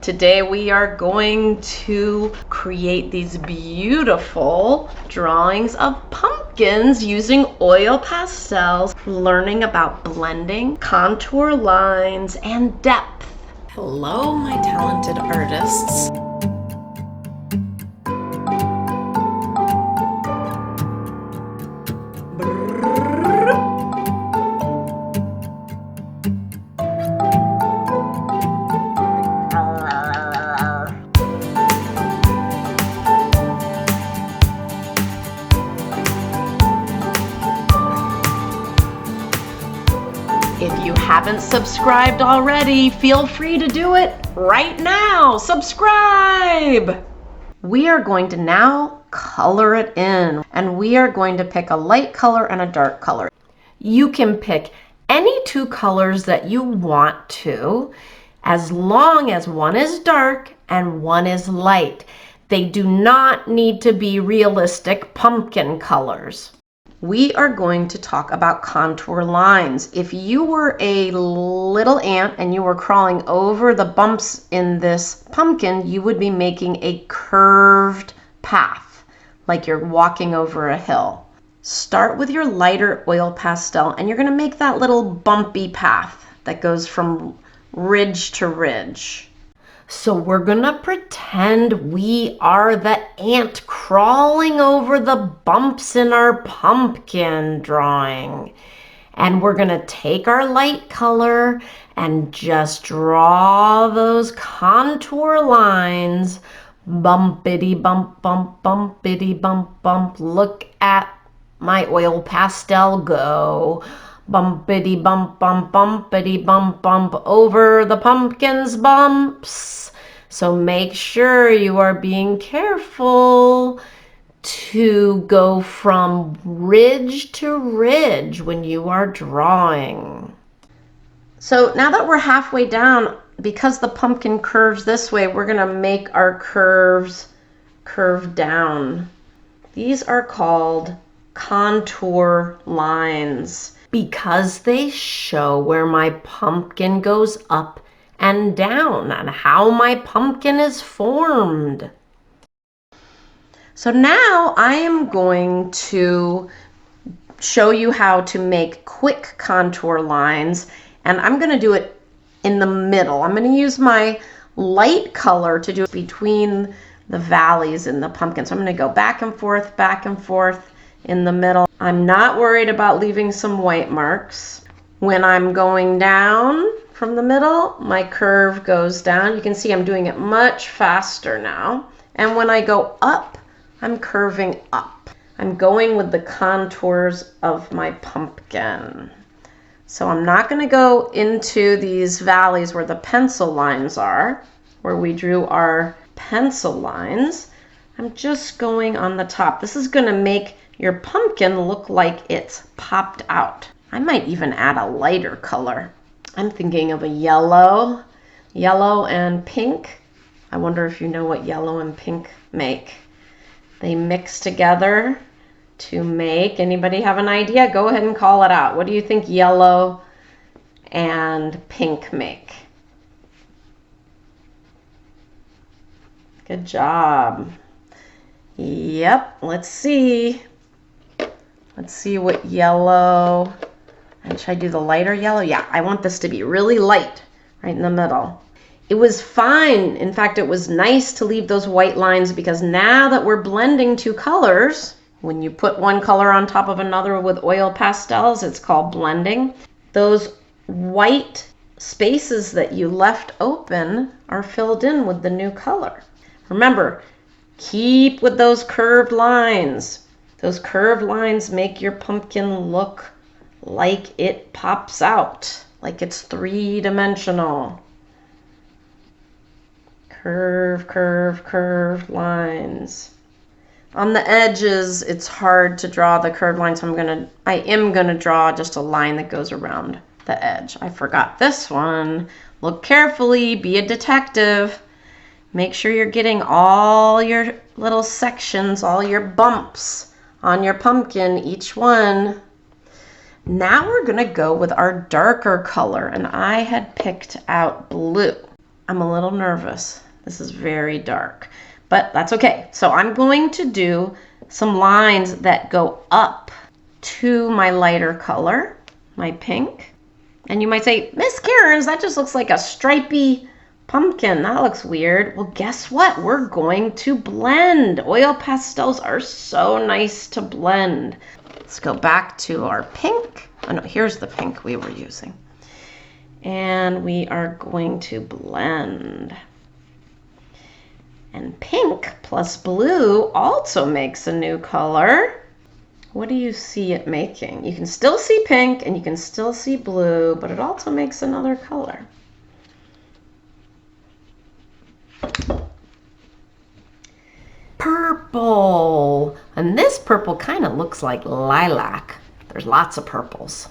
Today we are going to create these beautiful drawings of pumpkins using oil pastels, learning about blending, contour lines, and depth. Hello, my talented artists. If you haven't subscribed already, feel free to do it right now. Subscribe! We are going to now color it in, and we are going to pick a light color and a dark color. You can pick any two colors that you want to, as long as one is dark and one is light. They do not need to be realistic pumpkin colors. We are going to talk about contour lines. If you were a little ant and you were crawling over the bumps in this pumpkin, you would be making a curved path, like you're walking over a hill. Start with your lighter oil pastel, and you're going to make that little bumpy path that goes from ridge to ridge. So we're gonna pretend we are the ant crawling over the bumps in our pumpkin drawing. And we're gonna take our light color and just draw those contour lines. Bumpity bump, bump, bumpity bump, bump. Look at my oil pastel go. Bumpity bump, bump, bumpity bump, bump over the pumpkin's bumps. So make sure you are being careful to go from ridge to ridge when you are drawing. So now that we're halfway down, because the pumpkin curves this way, we're going to make our curves curve down. These are called contour lines, because they show where my pumpkin goes up and down and how my pumpkin is formed. So now I am going to show you how to make quick contour lines, and I'm going to do it in the middle. I'm going to use my light color to do it between the valleys in the pumpkin. So I'm going to go back and forth in the middle. I'm not worried about leaving some white marks. When I'm going down from the middle, my curve goes down. You can see I'm doing it much faster now. And when I go up, I'm curving up. I'm going with the contours of my pumpkin. So I'm not going to go into these valleys where the pencil lines are, where we drew our pencil lines. I'm just going on the top. This is going to make your pumpkin look like it's popped out. I might even add a lighter color. I'm thinking of a yellow and pink. I wonder if you know what yellow and pink make. They mix together to make, anybody have an idea? Go ahead and call it out. What do you think yellow and pink make? Good job. Yep, let's see. Let's see what yellow, and should I do the lighter yellow? Yeah, I want this to be really light, right in the middle. It was fine. In fact, it was nice to leave those white lines, because now that we're blending two colors, when you put one color on top of another with oil pastels, it's called blending. Those white spaces that you left open are filled in with the new color. Remember, keep with those curved lines. Those curved lines make your pumpkin look like it pops out, like it's three-dimensional. Curve, curve, curved lines. On the edges, it's hard to draw the curved line, so I am gonna draw just a line that goes around the edge. I forgot this one. Look carefully, be a detective. Make sure you're getting all your little sections, all your bumps on your pumpkin, each one. Now we're gonna go with our darker color, and I had picked out blue. I'm a little nervous. This is very dark, but that's okay. So I'm going to do some lines that go up to my lighter color, my pink. And you might say, Miss Cairns, that just looks like a stripy pumpkin. That looks weird. Well, guess what? We're going to blend. Oil pastels are so nice to blend. Let's go back to our pink. Oh no, here's the pink we were using. And we are going to blend. And pink plus blue also makes a new color. What do you see it making? You can still see pink and you can still see blue, but it also makes another color. Purple. And this purple kind of looks like lilac. There's lots of purples.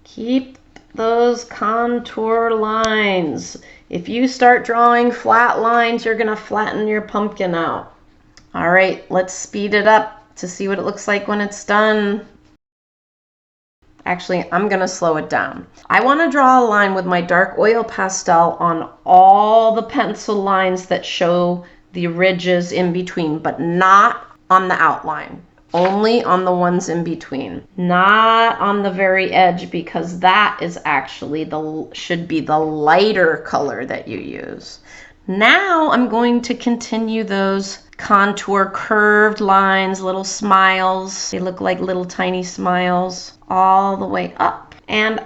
Keep those contour lines. If you start drawing flat lines, you're gonna flatten your pumpkin out. All right, let's speed it up to see what it looks like when it's done. Actually, I'm gonna slow it down. I wanna draw a line with my dark oil pastel on all the pencil lines that show the ridges in between, but not on the outline. Only on the ones in between, not on the very edge, because that is actually should be the lighter color that you use. Now I'm going to continue those contour curved lines, little smiles. They look like little tiny smiles all the way up. And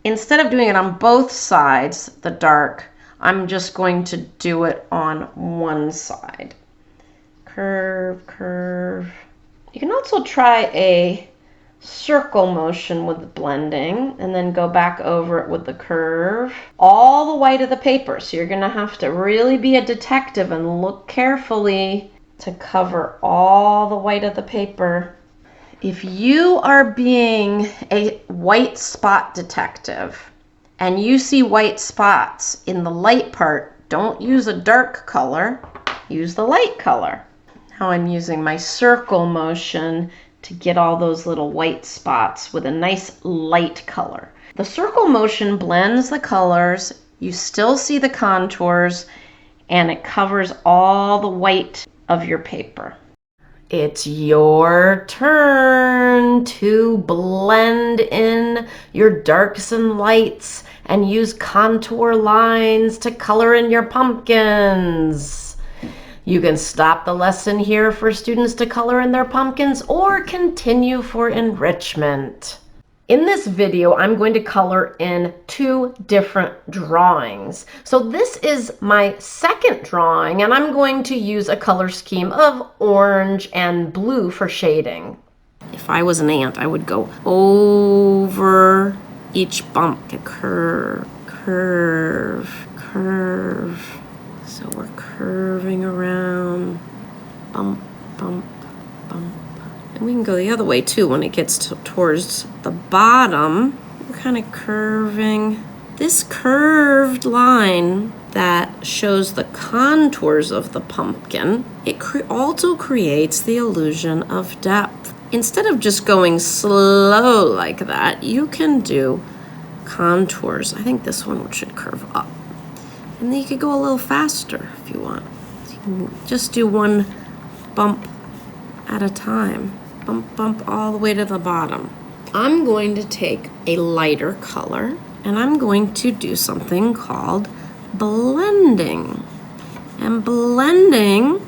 instead of doing it on both sides, the dark, I'm just going to do it on one side. Curve, curve. You can also try a circle motion with the blending and then go back over it with the curve all the way to the paper. So you're going to have to really be a detective and look carefully to cover all the white of the paper. If you are being a white spot detective and you see white spots in the light part, don't use a dark color, use the light color. Now I'm using my circle motion to get all those little white spots with a nice light color. The circle motion blends the colors, you still see the contours, and it covers all the white of your paper. It's your turn to blend in your darks and lights and use contour lines to color in your pumpkins. You can stop the lesson here for students to color in their pumpkins or continue for enrichment. In this video, I'm going to color in 2 different drawings. So this is my second drawing, and I'm going to use a color scheme of orange and blue for shading. If I was an ant, I would go over each bump to curve, curve, curve. So we're curving around, bump, bump, bump. And we can go the other way too when it gets towards the bottom. We're kind of curving. This curved line that shows the contours of the pumpkin, it also creates the illusion of depth. Instead of just going slow like that, you can do contours. I think this one should curve up. And then you could go a little faster if you want. So you can just do one bump at a time. Bump, bump all the way to the bottom. I'm going to take a lighter color and I'm going to do something called blending. And blending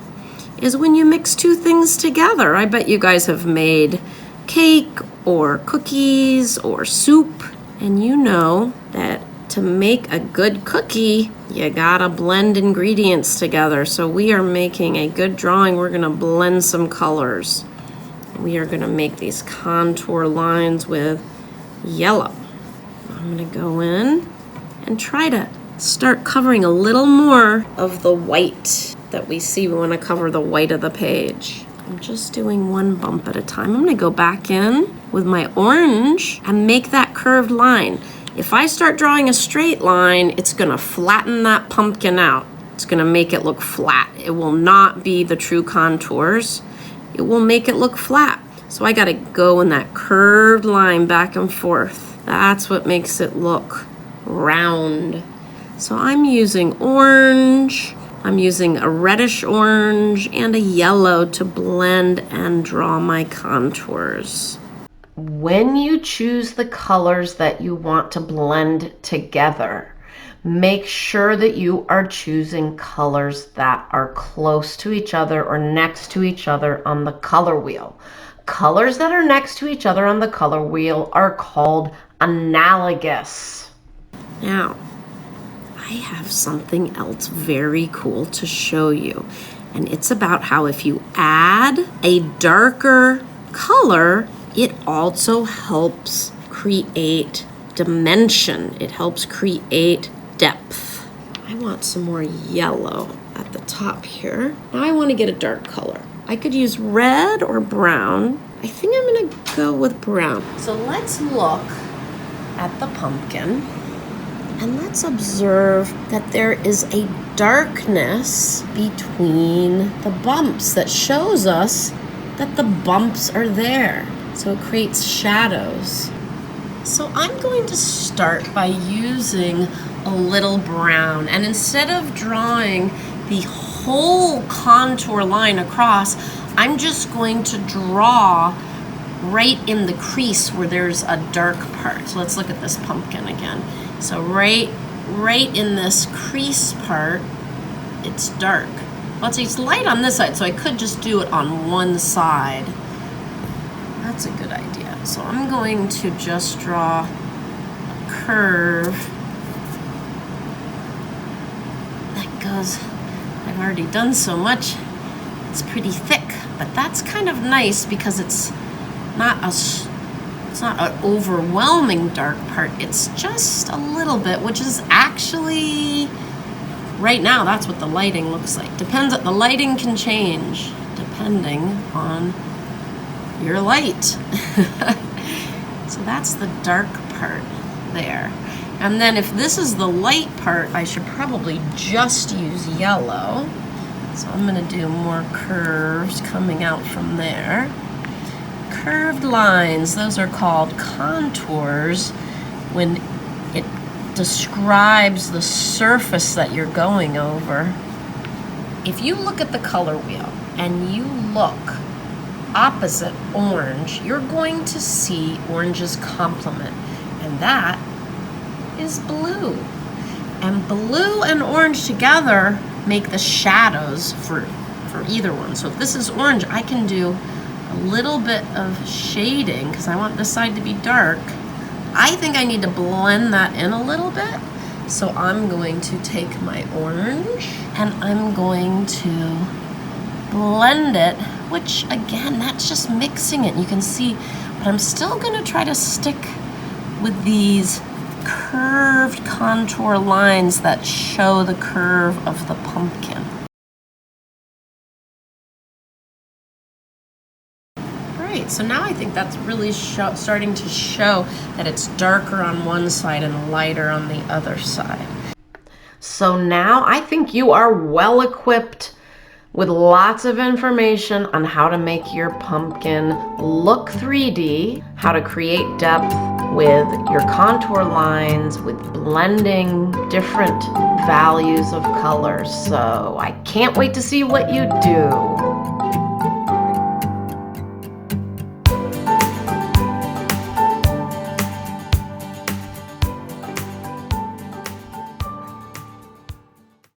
is when you mix 2 things together. I bet you guys have made cake or cookies or soup, and you know that to make a good cookie, you gotta blend ingredients together. So we are making a good drawing. We're gonna blend some colors. We are gonna make these contour lines with yellow. I'm gonna go in and try to start covering a little more of the white that we see. We wanna cover the white of the page. I'm just doing one bump at a time. I'm gonna go back in with my orange and make that curved line. If I start drawing a straight line, it's gonna flatten that pumpkin out. It's gonna make it look flat. It will not be the true contours. It will make it look flat. So I gotta go in that curved line back and forth. That's what makes it look round. So I'm using orange, I'm using a reddish orange and a yellow to blend and draw my contours. When you choose the colors that you want to blend together, make sure that you are choosing colors that are close to each other or next to each other on the color wheel. Colors that are next to each other on the color wheel are called analogous. Now, I have something else very cool to show you. And it's about how if you add a darker color, it also helps create dimension. It helps create depth. I want some more yellow at the top here. Now I want to get a dark color. I could use red or brown. I think I'm going to go with brown. So let's look at the pumpkin. And let's observe that there is a darkness between the bumps that shows us that the bumps are there. So it creates shadows. So I'm going to start by using a little brown. And instead of drawing the whole contour line across, I'm just going to draw right in the crease where there's a dark part. So let's look at this pumpkin again. So right in this crease part, it's dark. Well, it's light on this side, so I could just do it on one side. That's a good idea. So I'm going to just draw a curve that goes, I've already done so much, it's pretty thick, but that's kind of nice because it's not an overwhelming dark part. It's just a little bit, which is actually, right now, that's what the lighting looks like. The lighting can change depending on your light. So that's the dark part there. And then if this is the light part, I should probably just use yellow. So I'm gonna do more curves coming out from there. Curved lines, those are called contours when it describes the surface that you're going over. If you look at the color wheel and you look opposite orange, you're going to see orange's complement, and that is blue. And blue and orange together make the shadows for either one. So if this is orange, I can do a little bit of shading because I want this side to be dark. I think I need to blend that in a little bit. So I'm going to take my orange and I'm going to blend it, which again, that's just mixing it. You can see, but I'm still gonna try to stick with these curved contour lines that show the curve of the pumpkin. Great, so now I think that's really starting to show that it's darker on one side and lighter on the other side. So now I think you are well equipped with lots of information on how to make your pumpkin look 3D, how to create depth with your contour lines, with blending different values of colors. So I can't wait to see what you do.